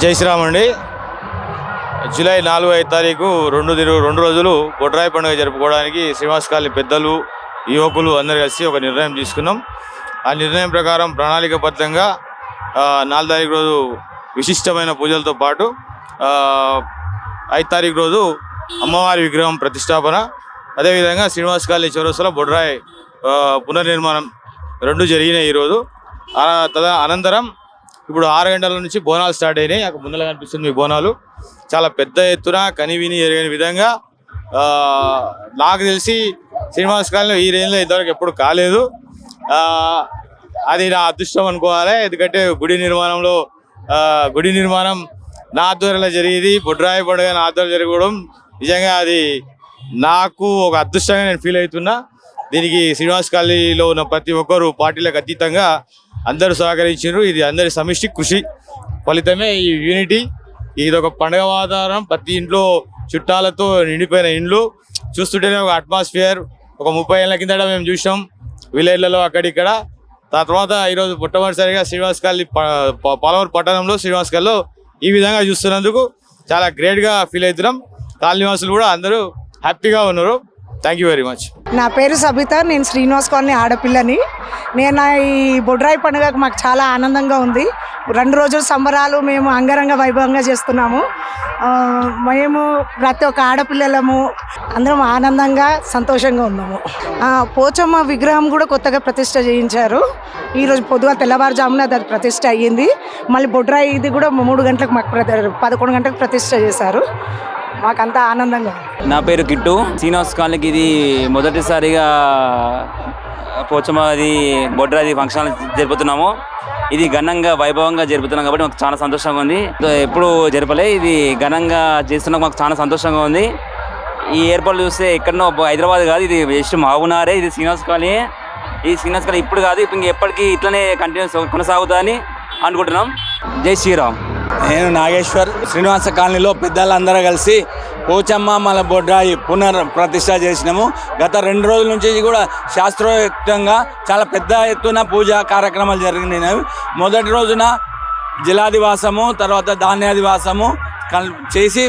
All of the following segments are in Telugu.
జై శ్రీరామ్ అండి. జూలై 4-5 తారీఖు రెండు రోజులు బొడ్రాయి పండుగ జరుపుకోవడానికి శ్రీనివాస్ కాలనీ పెద్దలు యువకులు అందరు కలిసి ఒక నిర్ణయం తీసుకున్నాం. ఆ నిర్ణయం ప్రకారం ప్రణాళికబద్ధంగా 4 తారీఖు రోజు విశిష్టమైన పూజలతో పాటు 5 తారీఖు రోజు అమ్మవారి విగ్రహం ప్రతిష్టాపన, అదేవిధంగా శ్రీనివాస్ కాలనీ చౌరస్తాలో బొడ్రాయి పునర్నిర్మాణం 2 జరిగినాయి ఈరోజు. అనంతరం ఇప్పుడు 6 గంటల నుంచి బోనాలు స్టార్ట్ అయినాయి. అక్కడ ముందర కనిపిస్తుంది మీ బోనాలు చాలా పెద్ద ఎత్తున కనివిని ఎరగని విధంగా. నాకు తెలిసి శ్రీనివాస్ కాలనీలో ఈ రేంజ్లో ఇంతవరకు ఎప్పుడు కాలేదు. అది నా అదృష్టం అనుకోవాలి. ఎందుకంటే గుడి నిర్మాణం నా ఆధ్వర్యంలో జరిగేది, బొడ్రాయి పండుగ నా ఆధ్వర్యంలో జరగడం నిజంగా అది నాకు ఒక అదృష్టంగా నేను ఫీల్ అవుతున్నా. దీనికి శ్రీనివాస్ కాలనీలో ఉన్న ప్రతి ఒక్కరు పార్టీలకు అతీతంగా అందరూ సహకరించారు. ఇది అందరి సమిష్టి కృషి ఫలితమే ఈ యూనిటీ. ఇది ఒక పండుగ వాతావరణం, ప్రతి ఇంట్లో చుట్టాలతో నిండిపోయిన ఇండ్లు చూస్తుంటేనే ఒక అట్మాస్ఫియర్. ఒక 30 ఏళ్ళ కిందట మేము చూసాం విలేజ్లలో అక్కడిక్కడ. తర్వాత ఈరోజు మొట్టమొదటిసారిగా శ్రీనివాస్ కాలనీ పోలవరం పట్టణంలో శ్రీనివాస్ కాలనీలో ఈ విధంగా చూస్తున్నందుకు చాలా గ్రేట్గా ఫీల్ అవుతున్నాం. కాలనీవాసులు కూడా అందరూ హ్యాపీగా ఉన్నారు. Thank you very much. నా పేరు సబిత, నేను శ్రీనివాస్ కాలనీ ఆడపిల్లని. నేను ఈ బొడ్రాయి పండుగ మాకు చాలా ఆనందంగా ఉంది. 2 రోజుల సంబరాలు మేము అంగరంగ వైభవంగా చేస్తున్నాము. మేము ప్రతి ఒక్క ఆడపిల్లలము అందరం ఆనందంగా సంతోషంగా ఉన్నాము. పోచమ్మ విగ్రహం కూడా కొత్తగా ప్రతిష్ట చేయించారు. ఈరోజు పొద్దుగా తెల్లవారుజామున అది ప్రతిష్ట అయ్యింది. మళ్ళీ బొడ్రాయి ఇది కూడా 3 గంటలకు మాకు 11 గంటలకు ప్రతిష్ట చేశారు. మాకంతా ఆనందంగా. నా పేరు కిట్టు. శ్రీనివాస్ కాలనీకి ఇది మొదటిసారిగా పోచమ్మది బొడ్రాది ఫంక్షన్ జరుపుతున్నాము. ఇది ఘనంగా వైభవంగా జరుపుతున్నాం కాబట్టి మాకు చాలా సంతోషంగా ఉంది. ఎప్పుడు జరపలే, ఇది ఘనంగా చేస్తున్నాం, మాకు చాలా సంతోషంగా ఉంది. ఈ ఏర్పాట్లు చూస్తే ఎక్కడనో హైదరాబాద్ కాదు, ఇది జస్ట్ మాగునారే. ఇది శ్రీనివాస్ కాలనీ. ఈ శ్రీనివాస్ కాలనీ ఇప్పుడు కాదు, ఇప్పుడు ఎప్పటికీ ఇట్లనే కంటిన్యూస్ కొనసాగుతుందని అనుకుంటున్నాం. జై శ్రీరామ్. నేను నాగేశ్వర్. శ్రీనివాస కాలనీలో పెద్దలందరూ కలిసి పోచమ్మ మన బొడ్రాయి ప్రతిష్ట చేసినాము. గత 2 రోజుల నుంచి కూడా శాస్త్రోక్తంగా చాలా పెద్ద ఎత్తున పూజా కార్యక్రమాలు జరిగినాయి. మొదటి రోజున జలాదివాసము, తర్వాత ధాన్యాదివాసము చేసి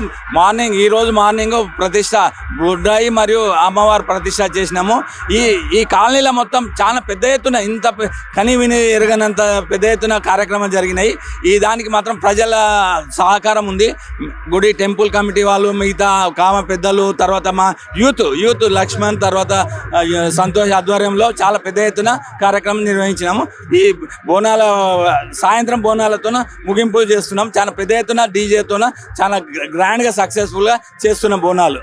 ఈరోజు మార్నింగ్ ప్రతిష్ట బొడ్రాయి మరియు అమ్మవారి ప్రతిష్ట చేసినాము. ఈ కాలనీలో మొత్తం చాలా పెద్ద ఎత్తున, ఇంత కని విని ఎరగనంత పెద్ద ఎత్తున కార్యక్రమాలు జరిగినాయి. ఈ దానికి మాత్రం ప్రజల సహకారం ఉంది. గుడి టెంపుల్ కమిటీ వాళ్ళు, మిగతా కామ పెద్దలు, తర్వాత మా యూత్ లక్ష్మణ్, తర్వాత సంతోష్ ఆధ్వర్యంలో చాలా పెద్ద ఎత్తున కార్యక్రమం నిర్వహించినాము. ఈ సాయంత్రం బోనాలతోన ముగింపులు చేస్తున్నాం. చాలా పెద్ద ఎత్తున డీజేతోన చాలా గ్రాండ్గా సక్సెస్ఫుల్గా చేస్తున్న బోనాలు.